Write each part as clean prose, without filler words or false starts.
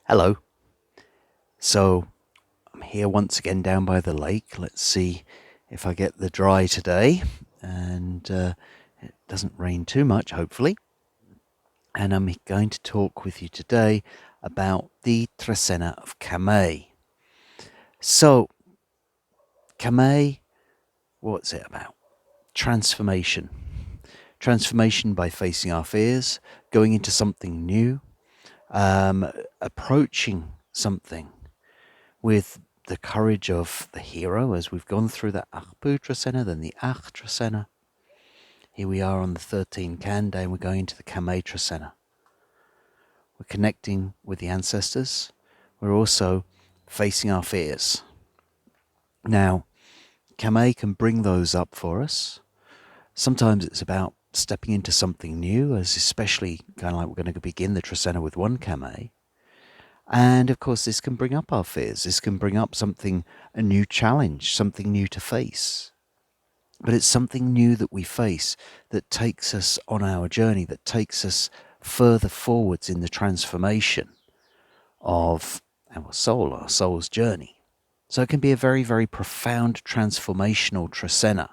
Hello. So I'm here once again down by the lake. Let's see if I get the dry today and it doesn't rain too much, hopefully. And I'm going to talk with you today about the Trecena of Kame. So, Kame, what's it about? Transformation. Transformation by facing our fears, going into something new, approaching something with the courage of the hero as we've gone through the Arpu Trecena, then the Ach Trecena. Here we are on the 13 Can day and we're going into the Kame Trecena. We're connecting with the ancestors. We're also facing our fears. Now, Kame can bring those up for us. Sometimes it's about stepping into something new, as especially kind of like we're going to begin the Trecena with one Kame. And of course, this can bring up our fears. This can bring up something, a new challenge, something new to face. But it's something new that we face that takes us on our journey, that takes us further forwards in the transformation of our soul, our soul's journey. So it can be a very, very profound transformational Trecena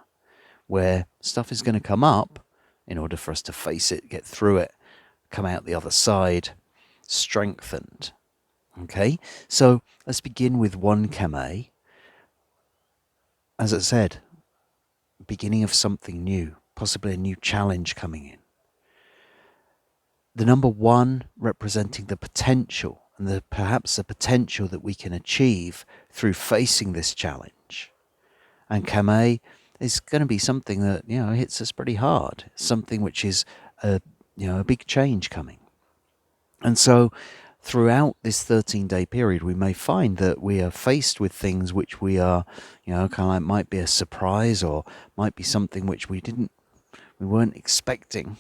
where stuff is going to come up in order for us to face it, get through it, come out the other side, strengthened. Okay, so let's begin with one Kame. As I said, beginning of something new, possibly a new challenge coming in. The number one representing the potential and perhaps the potential that we can achieve through facing this challenge. And Kame is going to be something that, hits us pretty hard. Something which is a big change coming. And so throughout this 13-day period, we may find that we are faced with things which we are, kind of like might be a surprise or might be something which we weren't expecting.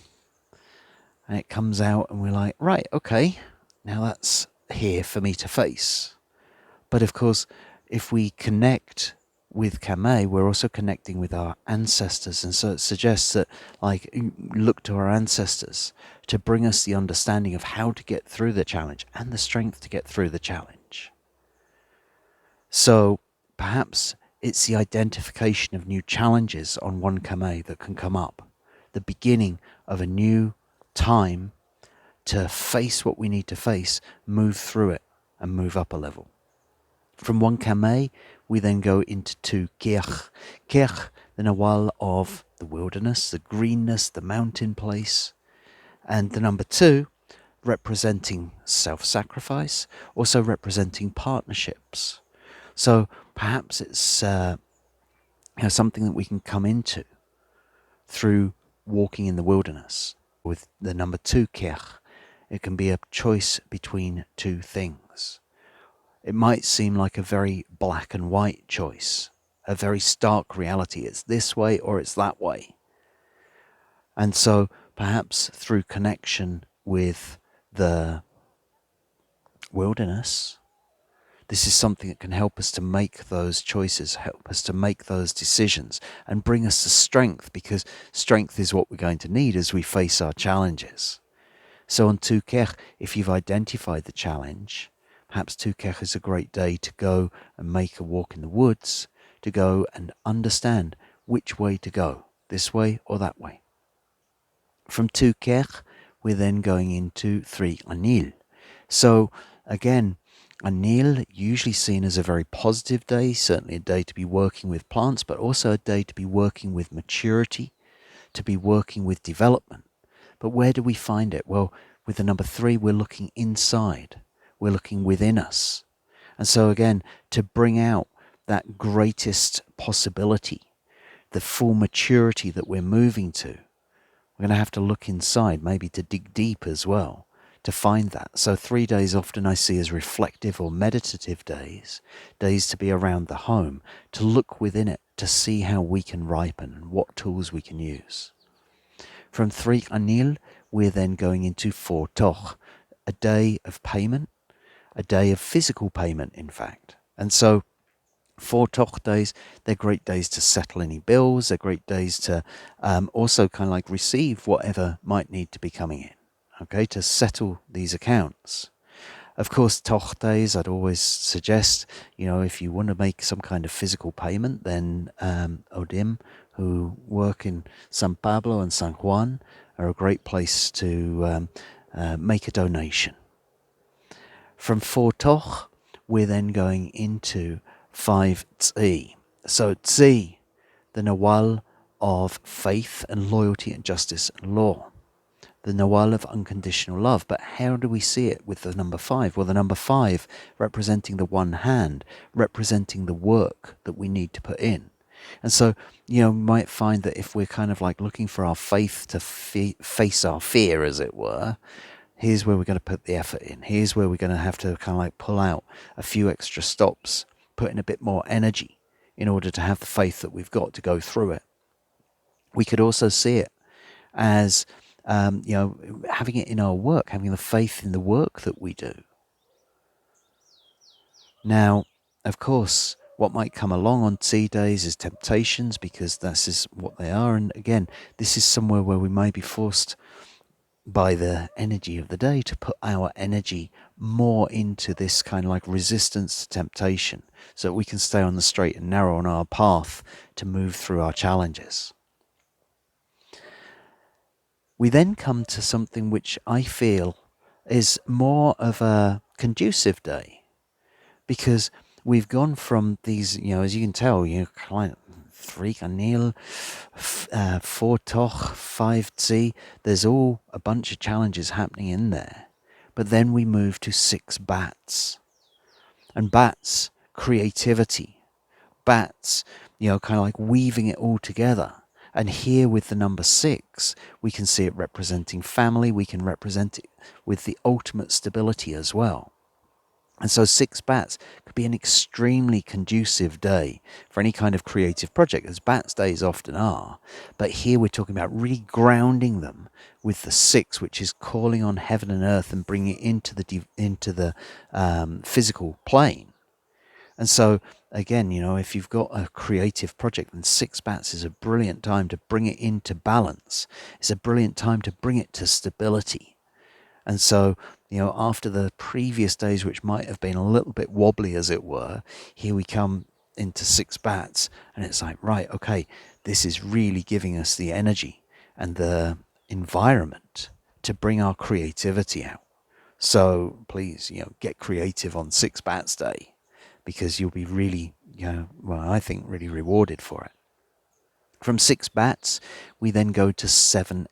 And it comes out and we're like, right, okay, now that's here for me to face. But of course, if we connect with Kame, we're also connecting with our ancestors. And so it suggests that, look to our ancestors to bring us the understanding of how to get through the challenge and the strength to get through the challenge. So perhaps it's the identification of new challenges on one Kame that can come up. The beginning of a new time to face what we need to face, move through it, and move up a level. From one Kame, we then go into two Kech. Kech, the Nawal of the wilderness, the greenness, the mountain place. And the number two, representing self-sacrifice, also representing partnerships. So perhaps it's something that we can come into through walking in the wilderness. With the number two Kech, it can be a choice between two things. It might seem like a very black and white choice, a very stark reality. It's this way or it's that way. And so perhaps through connection with the wilderness, this is something that can help us to make those choices, help us to make those decisions and bring us to strength, because strength is what we're going to need as we face our challenges. So on Tukech, if you've identified the challenge, perhaps Tukech is a great day to go and make a walk in the woods, to go and understand which way to go, this way or that way. From Tukech, we're then going into 3 Anil. So again, Anil usually seen as a very positive day, certainly a day to be working with plants, but also a day to be working with maturity, to be working with development. But where do we find it? Well, with the number 3, we're looking inside. We're looking within us. And so again, to bring out that greatest possibility, the full maturity that we're moving to, we're going to have to look inside, maybe to dig deep as well, to find that. So 3 days often I see as reflective or meditative days, days to be around the home, to look within it, to see how we can ripen and what tools we can use. From 3 Anil, we're then going into 4 Toch, a day of payment, a day of physical payment, in fact. And so 4 Toch days, they're great days to settle any bills. They're great days to also kind of like receive whatever might need to be coming in, okay, to settle these accounts. Of course, toch days, I'd always suggest, if you want to make some kind of physical payment, then Odim, who work in San Pablo and San Juan, are a great place to make a donation. From 4 toch, we're then going into 5 Tz'i. So Tz'i, the Nawal of faith and loyalty and justice and law. The Nawal of unconditional love. But how do we see it with the number 5? Well, the number 5 representing the one hand, representing the work that we need to put in. And so, you might find that if we're kind of like looking for our faith to face our fear, as it were, here's where we're going to put the effort in. Here's where we're going to have to kind of like pull out a few extra stops, put in a bit more energy in order to have the faith that we've got to go through it. We could also see it as, having it in our work, having the faith in the work that we do. Now, of course, what might come along on Tz'i days is temptations, because this is what they are. And again, this is somewhere where we may be forced by the energy of the day to put our energy more into this kind of like resistance to temptation, so that we can stay on the straight and narrow on our path to move through our challenges. We then come to something which I feel is more of a conducive day, because we've gone from these, as you can tell, kind of 3 kanil, 4 toch, 5 Tz'i. There's all a bunch of challenges happening in there. But then we move to 6 bats. And bats, creativity. Bats, kind of like weaving it all together. And here with the number 6, we can see it representing family. We can represent it with the ultimate stability as well. And so 6 bats could be an extremely conducive day for any kind of creative project, as bats days often are. But here we're talking about really grounding them with the 6, which is calling on heaven and earth and bringing it into the physical plane. And so, again, if you've got a creative project, then 6 bats is a brilliant time to bring it into balance. It's a brilliant time to bring it to stability. And so, after the previous days, which might have been a little bit wobbly, as it were, here we come into 6 bats, and it's like, right, okay, this is really giving us the energy and the environment to bring our creativity out. So please, get creative on 6 bats day, because you'll be really, I think really rewarded for it. From 6 bats, we then go to 7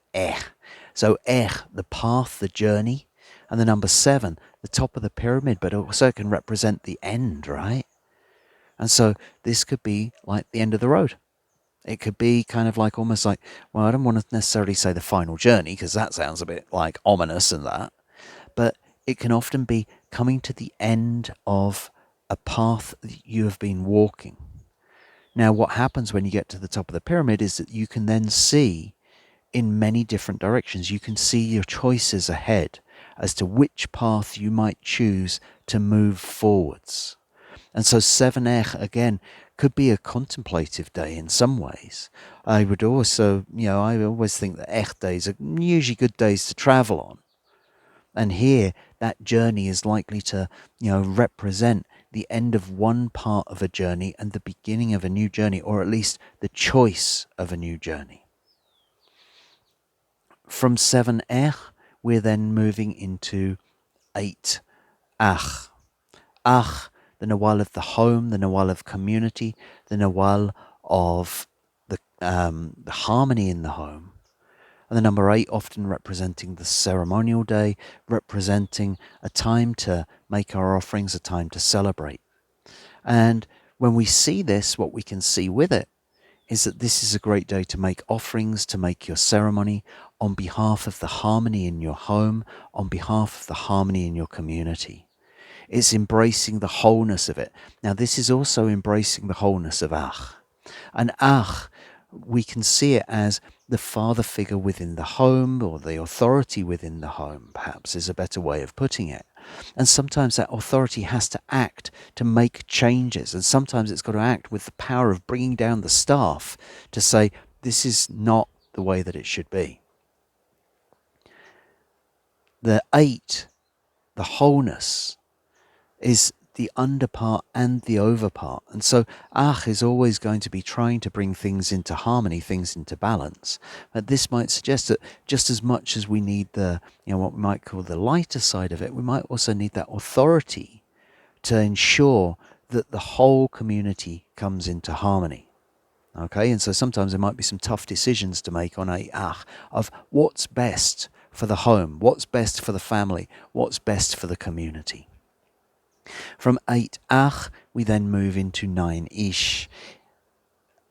So the path, the journey, and the number 7, the top of the pyramid, but also it can represent the end, right? And so this could be like the end of the road. It could be kind of like almost like, well, I don't want to necessarily say the final journey, because that sounds a bit like ominous and that, but it can often be coming to the end of a path that you have been walking. Now, what happens when you get to the top of the pyramid is that you can then see in many different directions. You can see your choices ahead as to which path you might choose to move forwards. And so 7 again, could be a contemplative day in some ways. I would also, I always think that days are usually good days to travel on. And here, that journey is likely to, represent the end of one part of a journey and the beginning of a new journey, or at least the choice of a new journey. From 7 we're then moving into 8 Ach. Ach, the Nawal of the home, the Nawal of community, the Nawal of the harmony in the home. And the number 8 often representing the ceremonial day, representing a time to make our offerings, a time to celebrate. And when we see this, what we can see with it is that this is a great day to make offerings, to make your ceremony on behalf of the harmony in your home, on behalf of the harmony in your community. It's embracing the wholeness of it. Now, this is also embracing the wholeness of Ach. And Ach, we can see it as the father figure within the home, or the authority within the home, perhaps is a better way of putting it. And sometimes that authority has to act to make changes. And sometimes it's got to act with the power of bringing down the staff to say, this is not the way that it should be. The 8, the wholeness is the under part and the over part. And so Ach is always going to be trying to bring things into harmony, things into balance. But this might suggest that just as much as we need the, what we might call the lighter side of it, we might also need that authority to ensure that the whole community comes into harmony. Okay, and so sometimes there might be some tough decisions to make on a Ach of what's best for the home, what's best for the family, what's best for the community. From 8 Ach, we then move into 9 Ish,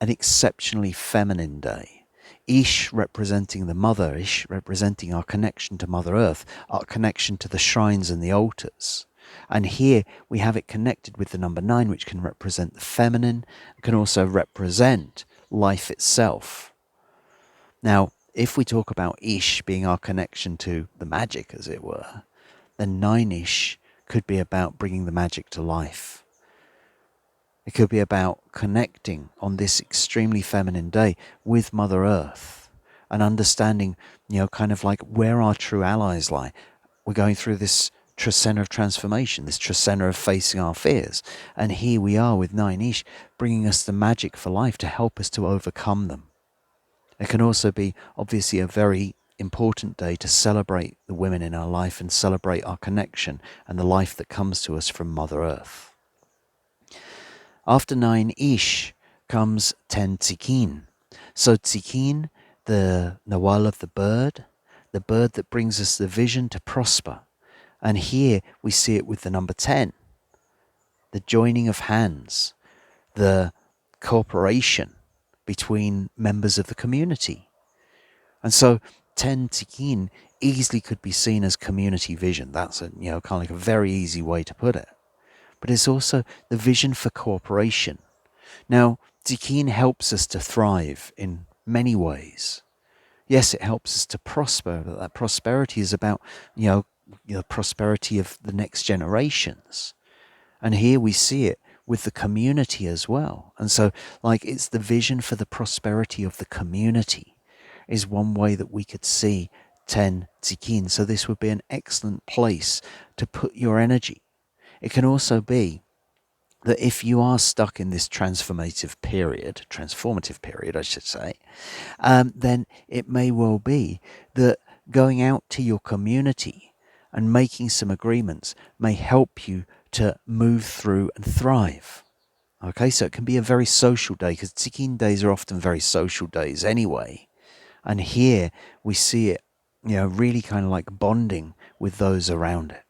an exceptionally feminine day. Ish representing the mother, Ish representing our connection to Mother Earth, our connection to the shrines and the altars. And here we have it connected with the number 9, which can represent the feminine, can also represent life itself. Now, if we talk about Ish being our connection to the magic, as it were, then 9 Ish could be about bringing the magic to life. It could be about connecting on this extremely feminine day with Mother Earth and understanding, kind of like where our true allies lie. We're going through this Trecena of transformation, this Trecena of facing our fears. And here we are with 9 Ish, bringing us the magic for life to help us to overcome them. It can also be, obviously, a very important day to celebrate the women in our life and celebrate our connection and the life that comes to us from Mother Earth. After 9 Ish comes 10 Tzikin. So Tzikin, the Nawal of the bird that brings us the vision to prosper. And here we see it with the number 10, the joining of hands, the cooperation between members of the community. And so 10 Tzikin easily could be seen as community vision. That's kind of like a very easy way to put it. But it's also the vision for cooperation. Now, Tzikin helps us to thrive in many ways. Yes, it helps us to prosper, but that prosperity is about, the prosperity of the next generations. And here we see it with the community as well. And so, it's the vision for the prosperity of the community is one way that we could see 10 Tzikin. So this would be an excellent place to put your energy. It can also be that if you are stuck in this transformative period, I should say, then it may well be that going out to your community and making some agreements may help you to move through and thrive. Okay, so it can be a very social day, because Tzikin days are often very social days anyway. And here we see it, really kind of like bonding with those around it.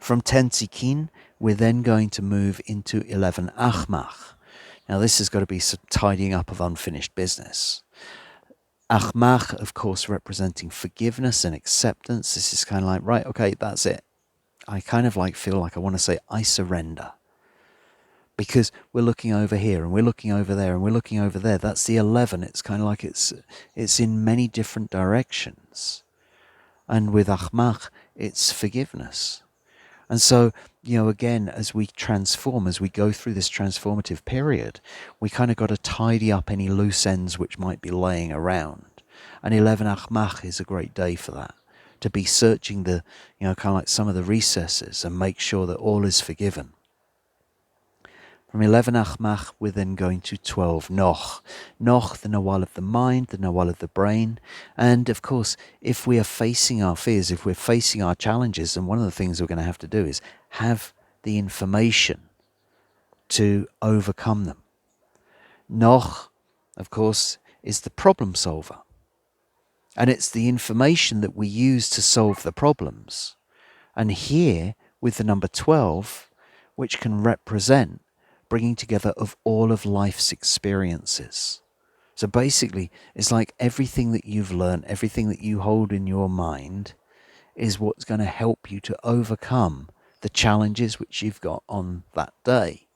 From 10 Tzikin, we're then going to move into 11 Ajmak. Now this has got to be some tidying up of unfinished business. Ajmak, of course, representing forgiveness and acceptance. This is kind of like, right, okay, that's it. I kind of feel like I want to say, I surrender. Because we're looking over here and we're looking over there and we're looking over there. That's the 11. It's kind of like it's in many different directions. And with Ajmak, it's forgiveness. And so, again, as we transform, as we go through this transformative period, we kind of got to tidy up any loose ends which might be laying around. And 11 Ajmak is a great day for that, to be searching the, kind of like some of the recesses and make sure that all is forgiven. From 11 Ajmak, we're then going to 12 Noch. Noch, the Nawal of the mind, the Nawal of the brain. And of course, if we are facing our fears, if we're facing our challenges, then one of the things we're going to have to do is have the information to overcome them. Noch, of course, is the problem solver. And it's the information that we use to solve the problems. And here, with the number 12, which can represent bringing together of all of life's experiences. So basically, it's like everything that you've learned, everything that you hold in your mind is what's going to help you to overcome the challenges which you've got on that day.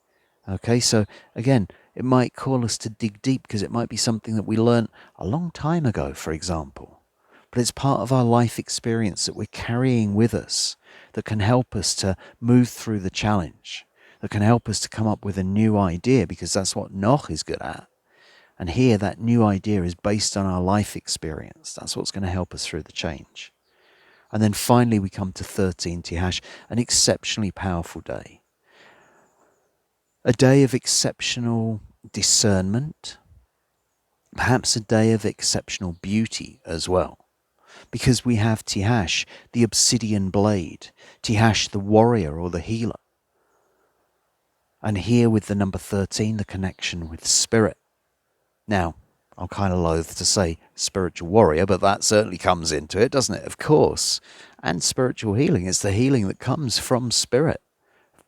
Okay, so again, it might call us to dig deep because it might be something that we learned a long time ago, for example. But it's part of our life experience that we're carrying with us that can help us to move through the challenge, that can help us to come up with a new idea, because that's what Noch is good at. And here that new idea is based on our life experience. That's what's going to help us through the change. And then finally we come to 13 Tijax, an exceptionally powerful day. A day of exceptional discernment, perhaps a day of exceptional beauty as well. Because we have Tijax, the obsidian blade, Tijax, the warrior or the healer. And here with the number 13, the connection with spirit. Now, I'm kind of loath to say spiritual warrior, but that certainly comes into it, doesn't it? Of course. And spiritual healing. It's the healing that comes from spirit,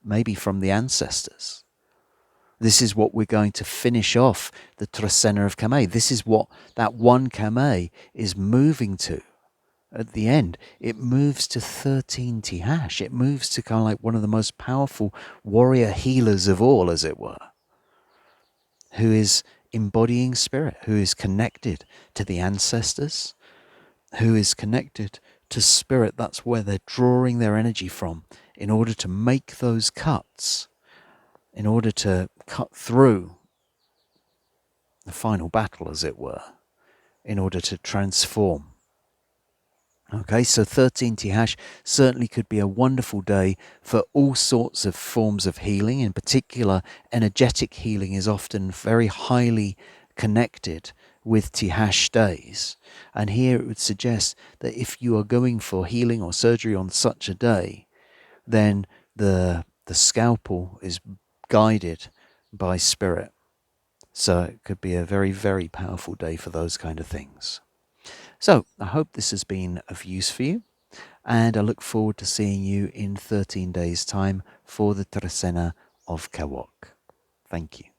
maybe from the ancestors. This is what we're going to finish off the Trecena of Kame. This is what that one Kame is moving to. At the end, it moves to 13 Tijax. It moves to kind of like one of the most powerful warrior healers of all, as it were, who is embodying spirit, who is connected to the ancestors, who is connected to spirit. That's where they're drawing their energy from in order to make those cuts, in order to cut through the final battle, as it were, in order to transform. Okay, so 13 Tijax certainly could be a wonderful day for all sorts of forms of healing. In particular, energetic healing is often very highly connected with Tijax days. And here it would suggest that if you are going for healing or surgery on such a day, then the scalpel is guided by spirit. So it could be a very, very powerful day for those kind of things. So I hope this has been of use for you, and I look forward to seeing you in 13 days' time for the Trecena of Kame. Thank you.